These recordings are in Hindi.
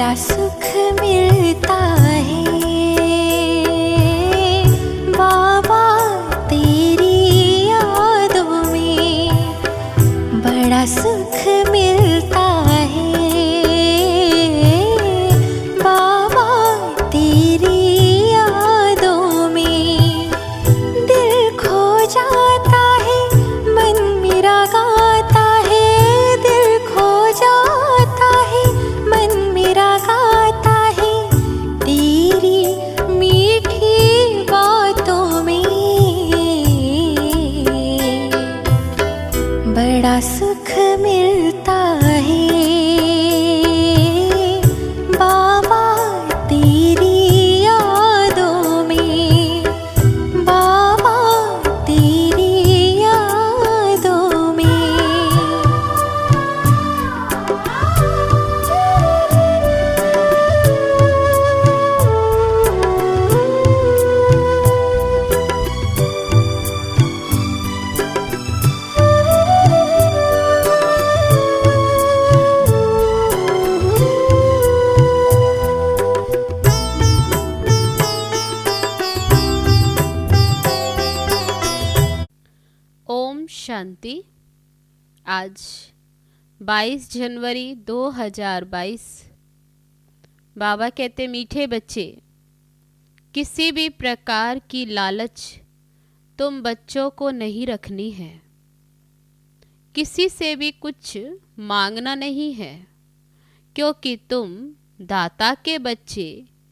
बड़ा सुख मिलता है बाबा तेरी यादों में, बड़ा सुख मिलता है बाबा तेरी यादों में। दिल खो जाता है मन मेरा गाता है, दिल खो जाता है मन मेरा गाता है तेरी मीठी बातों में। बड़ा सुख मिलता है बाबा तेरी यादों में, बाबा तेरी यादों में। ओम शांति। आज 22 जनवरी 2022। बाबा कहते मीठे बच्चे, किसी भी प्रकार की लालच तुम बच्चों को नहीं रखनी है। किसी से भी कुछ मांगना नहीं है, क्योंकि तुम दाता के बच्चे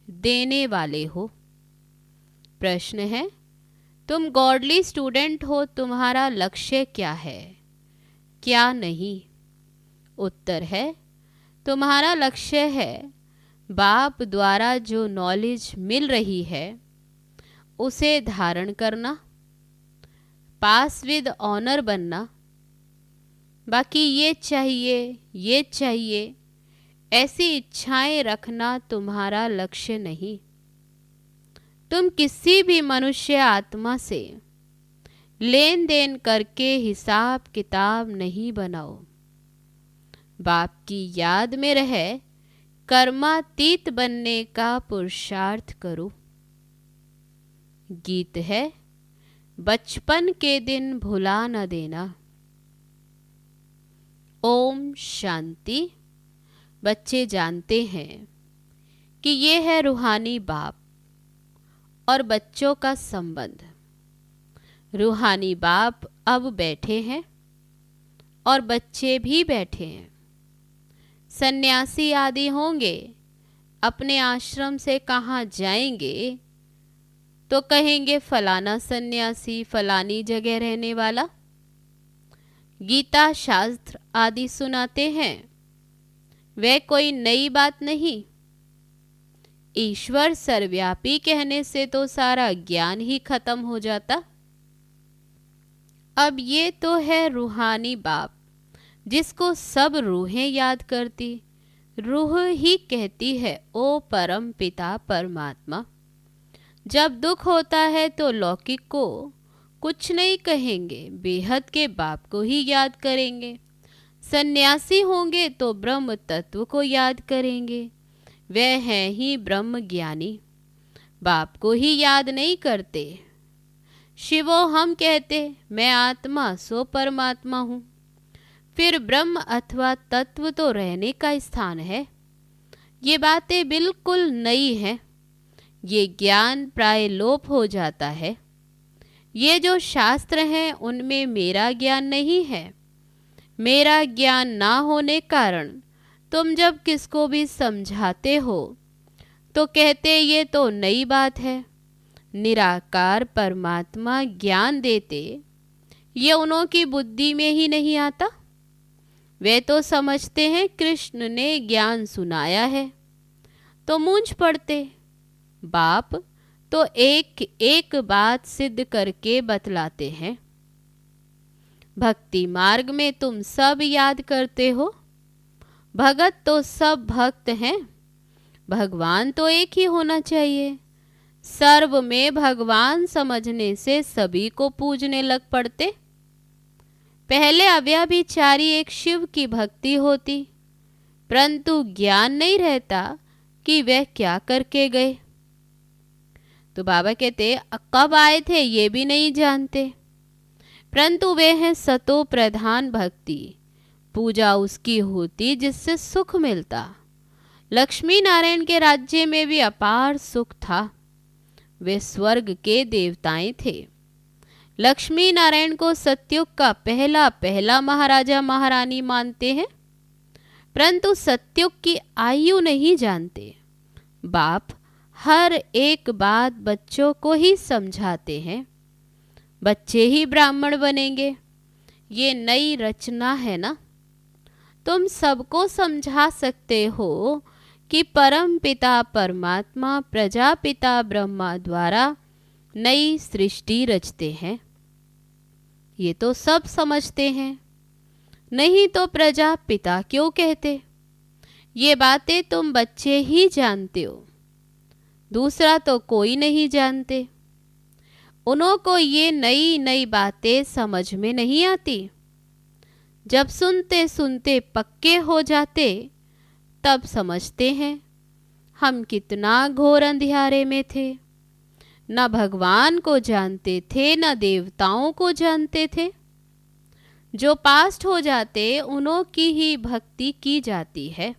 देने वाले हो। प्रश्न है, तुम गॉडली स्टूडेंट हो, तुम्हारा लक्ष्य क्या है, क्या नहीं? उत्तर है, तुम्हारा लक्ष्य है बाप द्वारा जो नॉलेज मिल रही है उसे धारण करना, पास विद ऑनर बनना। बाकी ये चाहिए ऐसी इच्छाएं रखना तुम्हारा लक्ष्य नहीं। तुम किसी भी मनुष्य आत्मा से लेन देन करके हिसाब किताब नहीं बनाओ। बाप की याद में रह कर्मातीत बनने का पुरुषार्थ करो। गीत है, बचपन के दिन भुला न देना। ओम शांति। बच्चे जानते हैं कि ये है रूहानी बाप और बच्चों का संबंध। रूहानी बाप अब बैठे हैं और बच्चे भी बैठे हैं। सन्यासी आदि होंगे, अपने आश्रम से कहाँ जाएंगे तो कहेंगे फलाना सन्यासी, फलानी जगह रहने वाला। गीता शास्त्र आदि सुनाते हैं, वह कोई नई बात नहीं। ईश्वर सर्वव्यापी कहने से तो सारा ज्ञान ही खत्म हो जाता। अब ये तो है रूहानी बाप, जिसको सब रूहें याद करती। रूह ही कहती है ओ परम पिता परमात्मा। जब दुख होता है तो लौकिक को कुछ नहीं कहेंगे, बेहद के बाप को ही याद करेंगे। सन्यासी होंगे तो ब्रह्म तत्व को याद करेंगे, वह हैं ही ब्रह्म ज्ञानी। बाप को ही याद नहीं करते। शिवो हम कहते मैं आत्मा सो परमात्मा हूँ। फिर ब्रह्म अथवा तत्व तो रहने का स्थान है। ये बातें बिल्कुल नई हैं। ये ज्ञान प्राय लोप हो जाता है। ये जो शास्त्र हैं उनमें मेरा ज्ञान नहीं है। मेरा ज्ञान ना होने कारण तुम जब किसको भी समझाते हो तो कहते ये तो नई बात है। निराकार परमात्मा ज्ञान देते, ये उन्हों की बुद्धि में ही नहीं आता। वे तो समझते हैं कृष्ण ने ज्ञान सुनाया है, तो मूंझ पड़ते। बाप तो एक एक बात सिद्ध करके बतलाते हैं। भक्ति मार्ग में तुम सब याद करते हो, भगत तो सब भक्त हैं। भगवान तो एक ही होना चाहिए। सर्व में भगवान समझने से सभी को पूजने लग पड़ते। पहले अव्यभिचारी एक शिव की भक्ति होती, परंतु ज्ञान नहीं रहता कि वह क्या करके गए। तो बाबा कहते कब आए थे ये भी नहीं जानते, परंतु वे हैं सतो प्रधान भक्ति। पूजा उसकी होती जिससे सुख मिलता। लक्ष्मी नारायण के राज्य में भी अपार सुख था। वे स्वर्ग के देवताएं थे। लक्ष्मी नारायण को सतयुग का पहला पहला महाराजा महारानी मानते हैं, परंतु सतयुग की आयु नहीं जानते। बाप हर एक बात बच्चों को ही समझाते हैं। बच्चे ही ब्राह्मण बनेंगे, ये नई रचना है ना। तुम सबको समझा सकते हो कि परम पिता परमात्मा प्रजापिता ब्रह्मा द्वारा नई सृष्टि रचते हैं। ये तो सब समझते हैं, नहीं तो प्रजापिता क्यों कहते। ये बातें तुम बच्चे ही जानते हो, दूसरा तो कोई नहीं जानते। उन्हों को ये नई नई बातें समझ में नहीं आती। जब सुनते सुनते पक्के हो जाते तब समझते हैं हम कितना घोर अंधियारे में थे। न भगवान को जानते थे, न देवताओं को जानते थे। जो पास्ट हो जाते उन्हों की ही भक्ति की जाती है।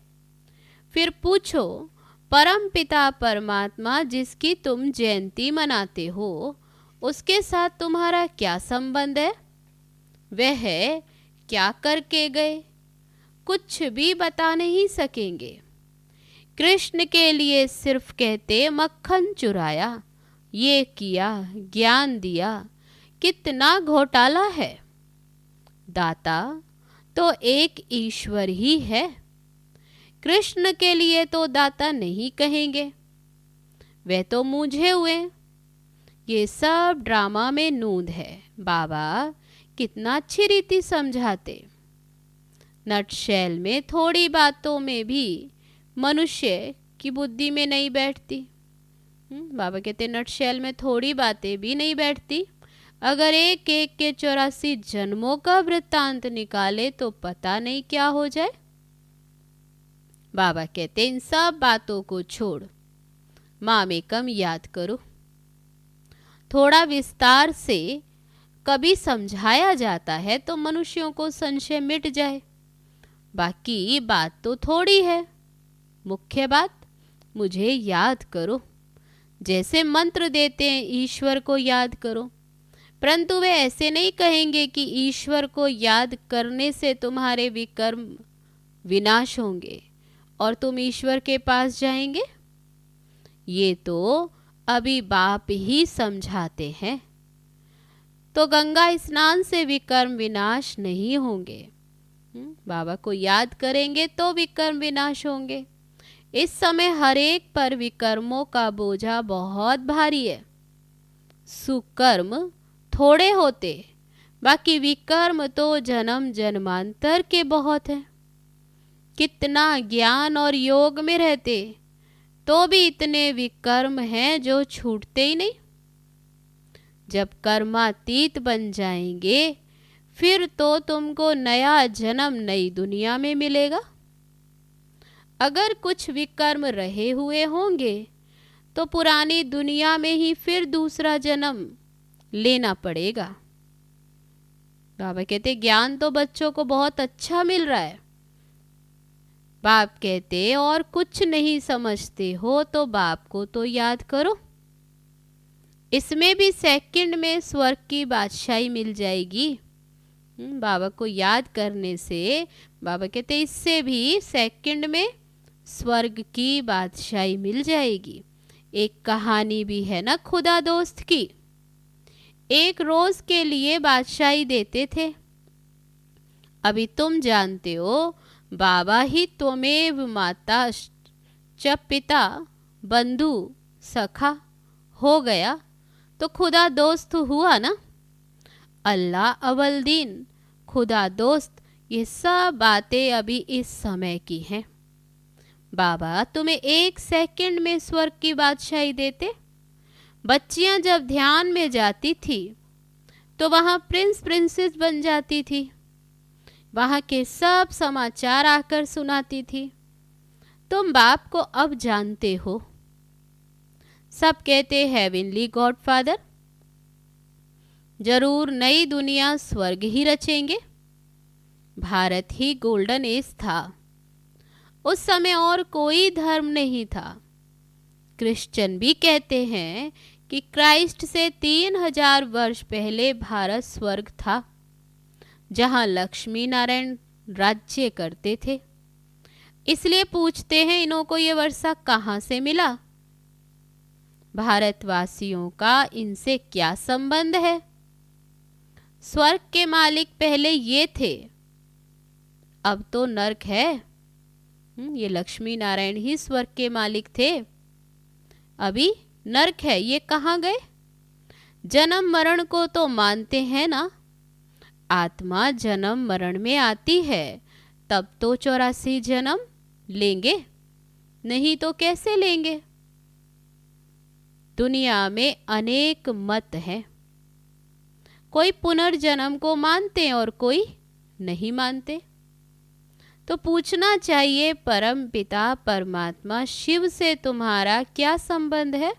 फिर पूछो, परम पिता परमात्मा जिसकी तुम जयंती मनाते हो उसके साथ तुम्हारा क्या संबंध है? वह क्या करके गए? कुछ भी बता नहीं सकेंगे। कृष्ण के लिए सिर्फ कहते मक्खन चुराया, ये किया, ज्ञान दिया। कितना घोटाला है। दाता तो एक ईश्वर ही है। कृष्ण के लिए तो दाता नहीं कहेंगे, वे तो मूझे हुए। ये सब ड्रामा में नूंद है। बाबा कितना अच्छी रीति समझाते। नटशैल में थोड़ी बातों में भी मनुष्य की बुद्धि में नहीं बैठती। बाबा कहते नटशैल में थोड़ी बातें भी नहीं बैठती। अगर एक एक के 84 जन्मों का वृत्तांत निकाले तो पता नहीं क्या हो जाए। बाबा कहते इन सब बातों को छोड़, मामेकम याद करो। थोड़ा विस्तार से कभी समझाया जाता है तो मनुष्यों को संशय मिट जाए। बाकी बात तो थोड़ी है। मुख्य बात मुझे याद करो। जैसे मंत्र देते हैं ईश्वर को याद करो, परंतु वे ऐसे नहीं कहेंगे कि ईश्वर को याद करने से तुम्हारे विकर्म विनाश होंगे और तुम ईश्वर के पास जाएंगे। ये तो अभी बाप ही समझाते हैं। तो गंगा स्नान से विकर्म विनाश नहीं होंगे। बाबा को याद करेंगे तो विकर्म विनाश होंगे। इस समय हर एक पर विकर्मों का बोझा बहुत भारी है। सुकर्म थोड़े होते, बाकी विकर्म तो जन्म जन्मांतर के बहुत हैं। कितना ज्ञान और योग में रहते तो भी इतने विकर्म हैं जो छूटते ही नहीं। जब कर्मातीत बन जाएंगे फिर तो तुमको नया जन्म नई दुनिया में मिलेगा। अगर कुछ विकर्म रहे हुए होंगे तो पुरानी दुनिया में ही फिर दूसरा जन्म लेना पड़ेगा। बाबा कहते ज्ञान तो बच्चों को बहुत अच्छा मिल रहा है। बाप कहते और कुछ नहीं समझते हो तो बाप को तो याद करो। इसमें भी सेकंड में स्वर्ग की बादशाही मिल जाएगी। बाबा को याद करने से बाबा कहते इससे भी सेकंड में स्वर्ग की बादशाही मिल जाएगी। एक कहानी भी है ना खुदा दोस्त की। एक रोज के लिए बादशाही देते थे। अभी तुम जानते हो बाबा ही त्वमेव माता च पिता बंधु सखा हो गया तो खुदा दोस्त हुआ ना। अल्लाह अव्वल दिन खुदा दोस्त, ये सब बातें अभी इस समय की हैं। बाबा तुम्हें एक सेकंड में स्वर्ग की बादशाही देते। बच्चियां जब ध्यान में जाती थी तो वहां प्रिंस प्रिंसेस बन जाती थी। वहां के सब समाचार आकर सुनाती थी। तुम बाप को अब जानते हो। सब कहते हेवनली गॉडफादर, जरूर नई दुनिया स्वर्ग ही रचेंगे। भारत ही गोल्डन एज था। उस समय और कोई धर्म नहीं था। क्रिश्चियन भी कहते हैं कि क्राइस्ट से 3000 वर्ष पहले भारत स्वर्ग था, जहां लक्ष्मी नारायण राज्य करते थे। इसलिए पूछते हैं इन्हों को ये वर्षा कहाँ से मिला। भारतवासियों का इनसे क्या संबंध है। स्वर्ग के मालिक पहले ये थे, अब तो नरक है। ये लक्ष्मी नारायण ही स्वर्ग के मालिक थे, अभी नरक है। ये कहाँ गए। जन्म मरण को तो मानते हैं ना। आत्मा जन्म मरण में आती है, तब तो 84 जन्म लेंगे, नहीं तो कैसे लेंगे। दुनिया में अनेक मत हैं। कोई पुनर्जन्म को मानते हैं और कोई नहीं मानते। तो पूछना चाहिए परम पिता परमात्मा शिव से तुम्हारा क्या संबंध है।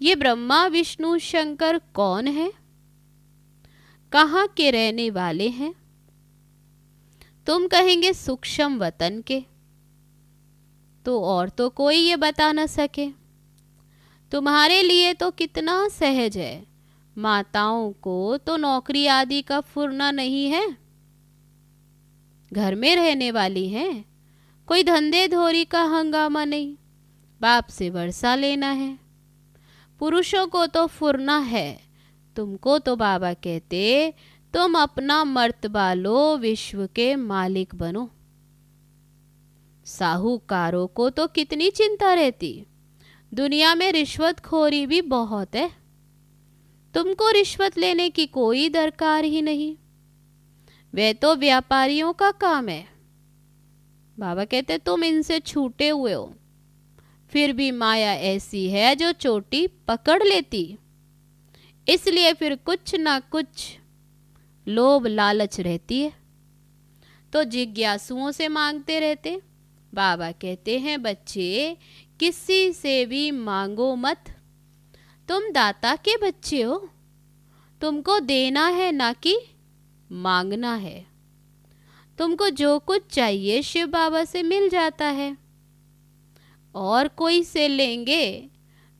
ये ब्रह्मा विष्णु शंकर कौन है, कहाँ के रहने वाले हैं। तुम कहेंगे सूक्ष्म वतन के, तो और तो कोई ये बता न सके। तुम्हारे लिए तो कितना सहज है। माताओं को तो नौकरी आदि का फुर्ना नहीं है, घर में रहने वाली हैं। कोई धंधे धोरी का हंगामा नहीं, बाप से वर्षा लेना है। पुरुषों को तो फुर्ना है। तुमको तो बाबा कहते तुम अपना मर्तबा लो, विश्व के मालिक बनो। साहूकारों को तो कितनी चिंता रहती। दुनिया में रिश्वतखोरी भी बहुत है। तुमको रिश्वत लेने की कोई दरकार ही नहीं, वे तो व्यापारियों का काम है। बाबा कहते तुम इनसे छूटे हुए हो, फिर भी माया ऐसी है जो चोटी पकड़ लेती। इसलिए फिर कुछ ना कुछ लोभ लालच रहती है, तो जिज्ञासुओं से मांगते रहते। बाबा कहते हैं बच्चे किसी से भी मांगो मत, तुम दाता के बच्चे हो। तुमको देना है ना कि मांगना है। तुमको जो कुछ चाहिए शिव बाबा से मिल जाता है। और कोई से लेंगे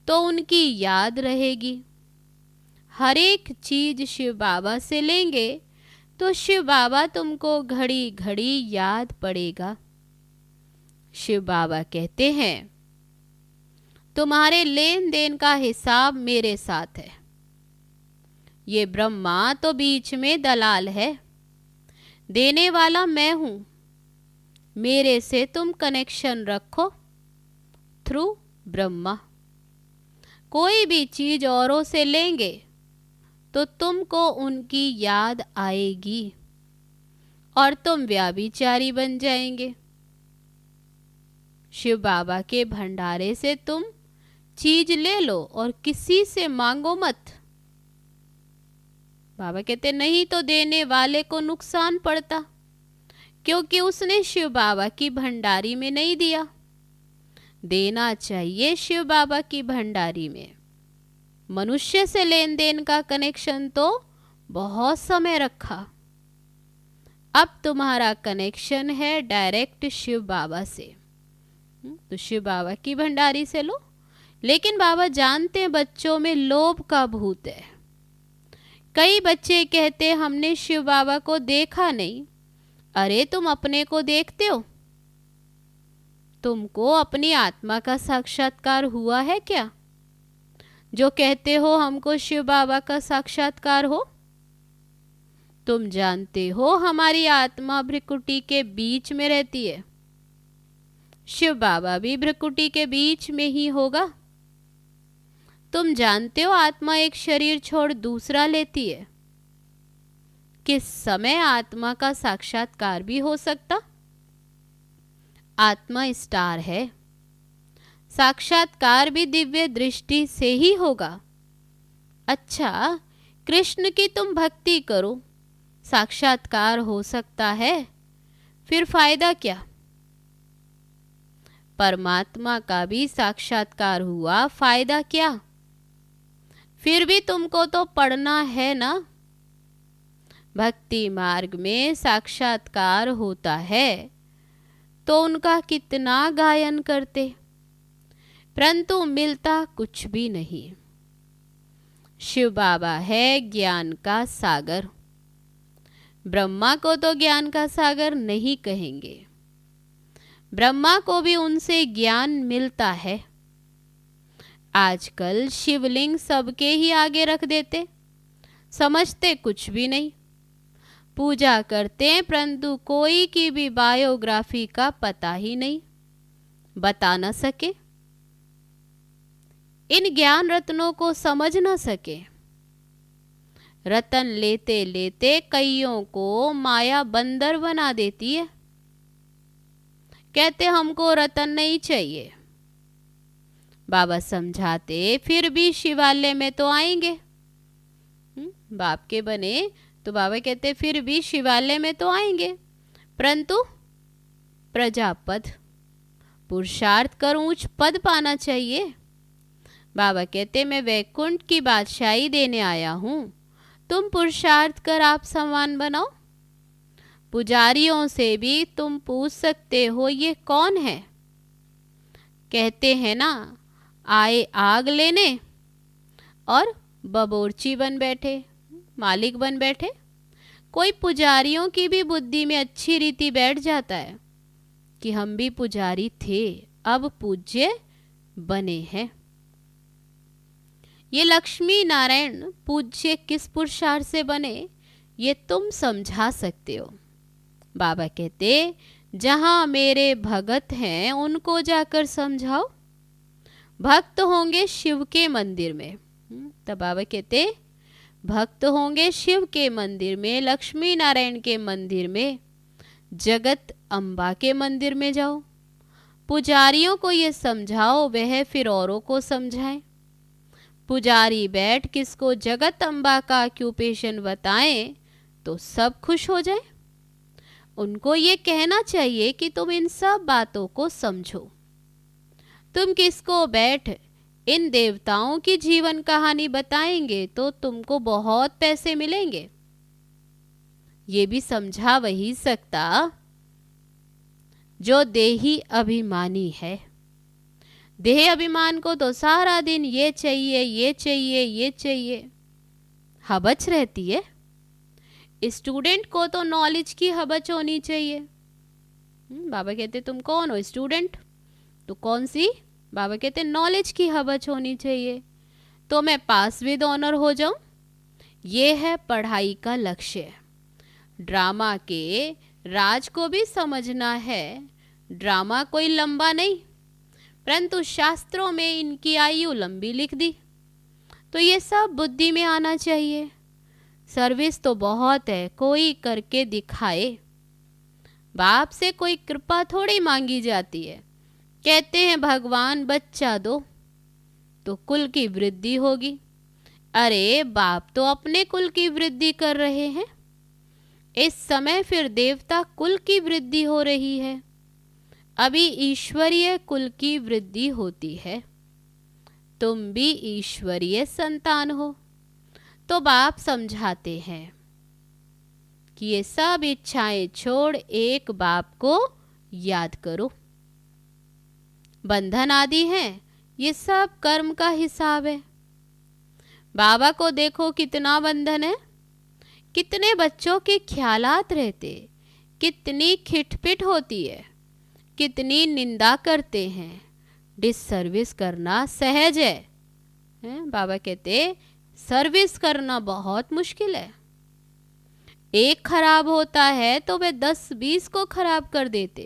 तो उनकी याद रहेगी। हर एक चीज शिव बाबा से लेंगे तो शिव बाबा तुमको घड़ी घड़ी याद पड़ेगा। शिव बाबा कहते हैं तुम्हारे लेन देन का हिसाब मेरे साथ है। ये ब्रह्मा तो बीच में दलाल है, देने वाला मैं हूं। मेरे से तुम कनेक्शन रखो थ्रू ब्रह्मा। कोई भी चीज औरों से लेंगे तो तुमको उनकी याद आएगी और तुम व्याभिचारी बन जाएंगे। शिव बाबा के भंडारे से तुम चीज ले लो और किसी से मांगो मत। बाबा कहते नहीं तो देने वाले को नुकसान पड़ता, क्योंकि उसने शिव बाबा की भंडारी में नहीं दिया। देना चाहिए शिव बाबा की भंडारी में। मनुष्य से लेन देन का कनेक्शन तो बहुत समय रखा। अब तुम्हारा कनेक्शन है डायरेक्ट शिव बाबा से, तो शिव बाबा की भंडारी से लो। लेकिन बाबा जानते हैं बच्चों में लोभ का भूत है। कई बच्चे कहते हमने शिव बाबा को देखा नहीं। अरे तुम अपने को देखते हो? तुमको अपनी आत्मा का साक्षात्कार हुआ है क्या, जो कहते हो हमको शिव बाबा का साक्षात्कार हो? तुम जानते हो हमारी आत्मा भ्रिकुटी के बीच में रहती है। शिव बाबा भी भ्रिकुटी के बीच में ही होगा। तुम जानते हो आत्मा एक शरीर छोड़ दूसरा लेती है। किस समय आत्मा का साक्षात्कार भी हो सकता? आत्मा स्टार है, साक्षात्कार भी दिव्य दृष्टि से ही होगा। अच्छा, कृष्ण की तुम भक्ति करो, साक्षात्कार हो सकता है, फिर फायदा क्या? परमात्मा का भी साक्षात्कार हुआ, फायदा क्या? फिर भी तुमको तो पढ़ना है ना। भक्ति मार्ग में साक्षात्कार होता है तो उनका कितना गायन करते, परंतु मिलता कुछ भी नहीं। शिव बाबा है ज्ञान का सागर। ब्रह्मा को तो ज्ञान का सागर नहीं कहेंगे, ब्रह्मा को भी उनसे ज्ञान मिलता है। आजकल शिवलिंग सबके ही आगे रख देते, समझते कुछ भी नहीं। पूजा करते हैं परंतु कोई की भी बायोग्राफी का पता ही नहीं, बता न सके, इन ज्ञान रत्नों को समझ न सके। रतन लेते लेते कईयों को माया बंदर बना देती है। कहते हमको रतन नहीं चाहिए। बाबा समझाते फिर भी शिवालय में तो आएंगे। बाप के बने तो बाबा कहते फिर भी शिवालय में तो आएंगे, परंतु प्रजापद पुरुषार्थ कर ऊंच पद पाना चाहिए। बाबा कहते मैं वैकुंठ की बादशाही देने आया हूँ, तुम पुरुषार्थ कर आप समान बनाओ। पुजारियों से भी तुम पूछ सकते हो ये कौन है। कहते हैं ना आए आग लेने और बबोरची बन बैठे, मालिक बन बैठे। कोई पुजारियों की भी बुद्धि में अच्छी रीति बैठ जाता है कि हम भी पुजारी थे, अब पूज्य बने हैं। ये लक्ष्मी नारायण पूज्य किस पुरुषार्थ से बने, ये तुम समझा सकते हो। बाबा कहते जहाँ मेरे भगत हैं उनको जाकर समझाओ। भक्त होंगे शिव के मंदिर में, तब बाबा कहते भक्त होंगे शिव के मंदिर में, लक्ष्मी नारायण के मंदिर में, जगत अम्बा के मंदिर में जाओ। पुजारियों को ये समझाओ, वह फिर औरों को समझाएं। पुजारी बैठ किसको जगत अम्बा का ऑक्यूपेशन बताएं तो सब खुश हो जाए। उनको ये कहना चाहिए कि तुम इन सब बातों को समझो। तुम किसको बैठ इन देवताओं की जीवन कहानी बताएंगे तो तुमको बहुत पैसे मिलेंगे। ये भी समझा वही सकता जो देही अभिमानी है। देह अभिमान को तो सारा दिन ये चाहिए ये चाहिए ये चाहिए हबच रहती है। स्टूडेंट को तो नॉलेज की हबच होनी चाहिए। बाबा कहते तुम कौन हो स्टूडेंट, तो कौन सी? बाबा कहते नॉलेज की हबच होनी चाहिए, तो मैं पास विद ऑनर हो जाऊं। ये है पढ़ाई का लक्ष्य। ड्रामा के राज को भी समझना है। ड्रामा कोई लंबा नहीं, परंतु शास्त्रों में इनकी आयु लंबी लिख दी, तो ये सब बुद्धि में आना चाहिए। सर्विस तो बहुत है, कोई करके दिखाए। बाप से कोई कृपा थोड़ी मांगी जाती है। कहते हैं भगवान बच्चा दो तो कुल की वृद्धि होगी। अरे बाप तो अपने कुल की वृद्धि कर रहे हैं। इस समय फिर देवता कुल की वृद्धि हो रही है। अभी ईश्वरीय कुल की वृद्धि होती है। तुम भी ईश्वरीय संतान हो। तो बाप समझाते हैं कि ये सब इच्छाएं छोड़ एक बाप को याद करो। बंधन आदि हैं, ये सब कर्म का हिसाब है। बाबा को देखो कितना बंधन है, कितने बच्चों के ख्यालात रहते, कितनी खिटपिट होती है, कितनी निंदा करते हैं। डिससर्विस करना सहज है, बाबा कहते सर्विस करना बहुत मुश्किल है। एक खराब होता है तो वे 10-20 को खराब कर देते,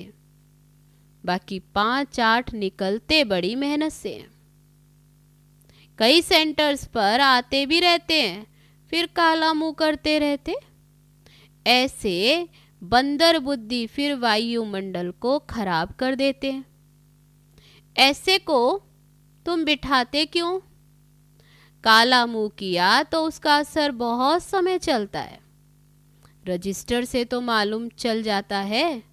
बाकी 5-8 निकलते बड़ी मेहनत से। कई सेंटर्स पर आते भी रहते हैं, फिर काला मुंह करते रहते। ऐसे बंदर बुद्धि फिर वायुमंडल को खराब कर देते हैं। ऐसे को तुम बिठाते क्यों? काला मुंह किया तो उसका असर बहुत समय चलता है। रजिस्टर से तो मालूम चल जाता है।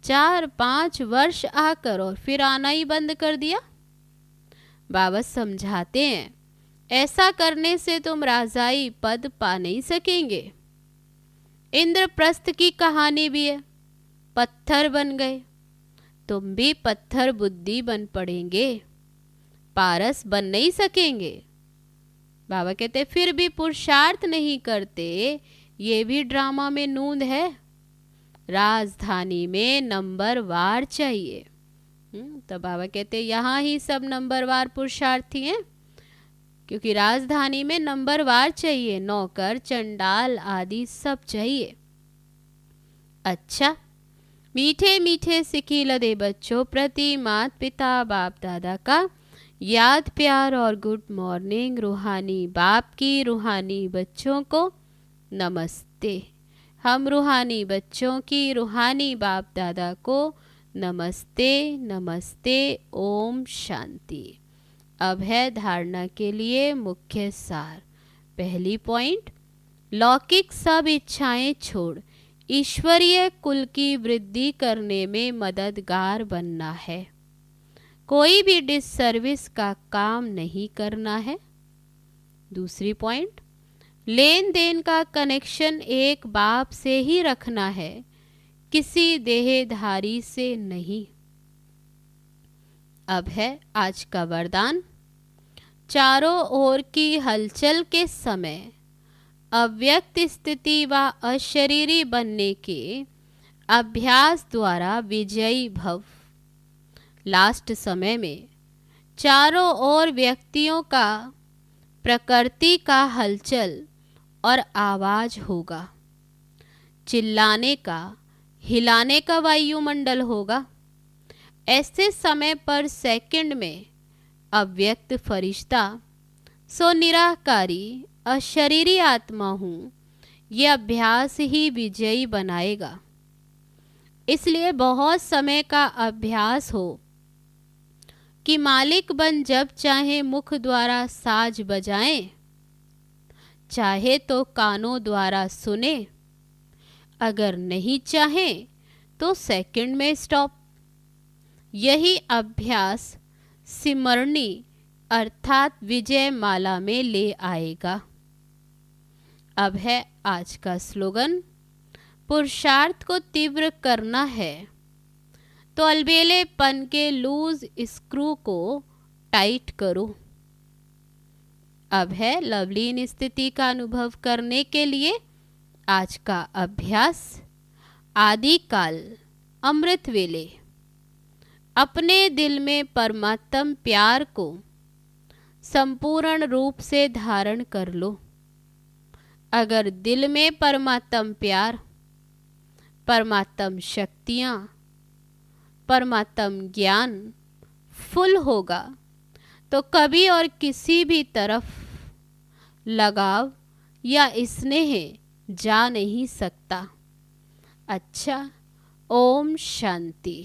4-5 वर्ष आकर और फिर आना ही बंद कर दिया। बाबा समझाते हैं, ऐसा करने से तुम राजाई पद पा नहीं सकेंगे। इंद्रप्रस्थ की कहानी भी है, पत्थर बन गए, तुम भी पत्थर बुद्धि बन पड़ेंगे, पारस बन नहीं सकेंगे। बाबा कहते फिर भी पुरुषार्थ नहीं करते, ये भी ड्रामा में नूंद है। राजधानी में नंबरवार चाहिए। तो बाबा कहते यहाँ ही सब नंबरवार पुरुषार्थी हैं, क्योंकि राजधानी में नंबरवार चाहिए, नौकर चंडाल आदि सब चाहिए। अच्छा, मीठे मीठे सिकी लदे बच्चों प्रति माता पिता बाप दादा का याद प्यार और गुड मॉर्निंग। रूहानी बाप की रूहानी बच्चों को नमस्ते। हम रूहानी बच्चों की रूहानी बाप दादा को नमस्ते नमस्ते। ओम शांति। अब है धारणा के लिए मुख्य सार। पहली पॉइंट, लौकिक सब इच्छाएं छोड़ ईश्वरीय कुल की वृद्धि करने में मददगार बनना है। कोई भी डिससर्विस का काम नहीं करना है। दूसरी पॉइंट, लेन देन का कनेक्शन एक बाप से ही रखना है, किसी देहधारी से नहीं। अब है आज का वरदान। चारों ओर की हलचल के समय अव्यक्त स्थिति व अशरीरी बनने के अभ्यास द्वारा विजयी भव। लास्ट समय में चारों ओर व्यक्तियों का प्रकृति का हलचल और आवाज होगा, चिल्लाने का, हिलाने का वायुमंडल होगा। ऐसे समय पर सेकंड में अव्यक्त फरिश्ता, सो निराकारी अशरीरी आत्मा हूँ, ये अभ्यास ही विजयी बनाएगा। इसलिए बहुत समय का अभ्यास हो कि मालिक बन जब चाहे मुख द्वारा साज बजाएं, चाहे तो कानों द्वारा सुने, अगर नहीं चाहे तो सेकंड में स्टॉप। यही अभ्यास सिमरनी अर्थात विजय माला में ले आएगा। अब है आज का स्लोगन। पुरुषार्थ को तीव्र करना है तो अलबेलेपन के लूज स्क्रू को टाइट करो। अब है लवलीन स्थिति का अनुभव करने के लिए आज का अभ्यास। आदिकाल अमृत वेले अपने दिल में परमात्म प्यार को संपूर्ण रूप से धारण कर लो। अगर दिल में परमात्म प्यार, परमात्म शक्तियाँ, परमात्म ज्ञान फुल होगा तो कभी और किसी भी तरफ लगाव या स्नेह जा नहीं सकता। अच्छा, ओम शांति।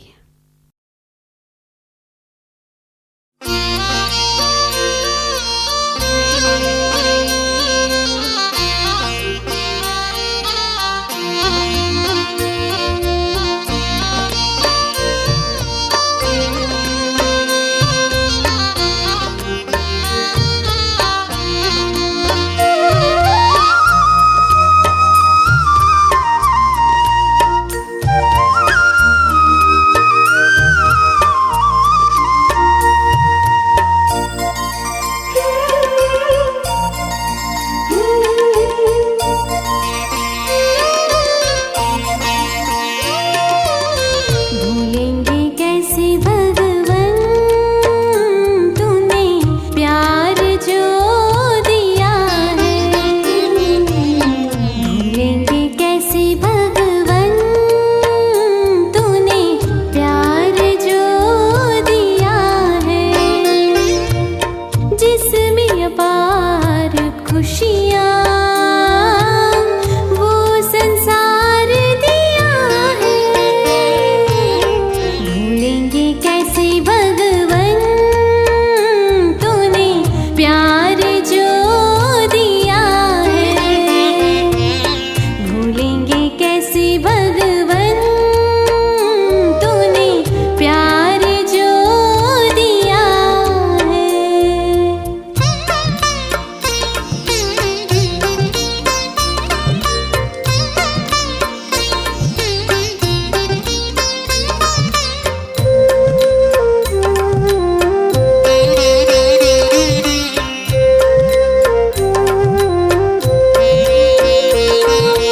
कैसी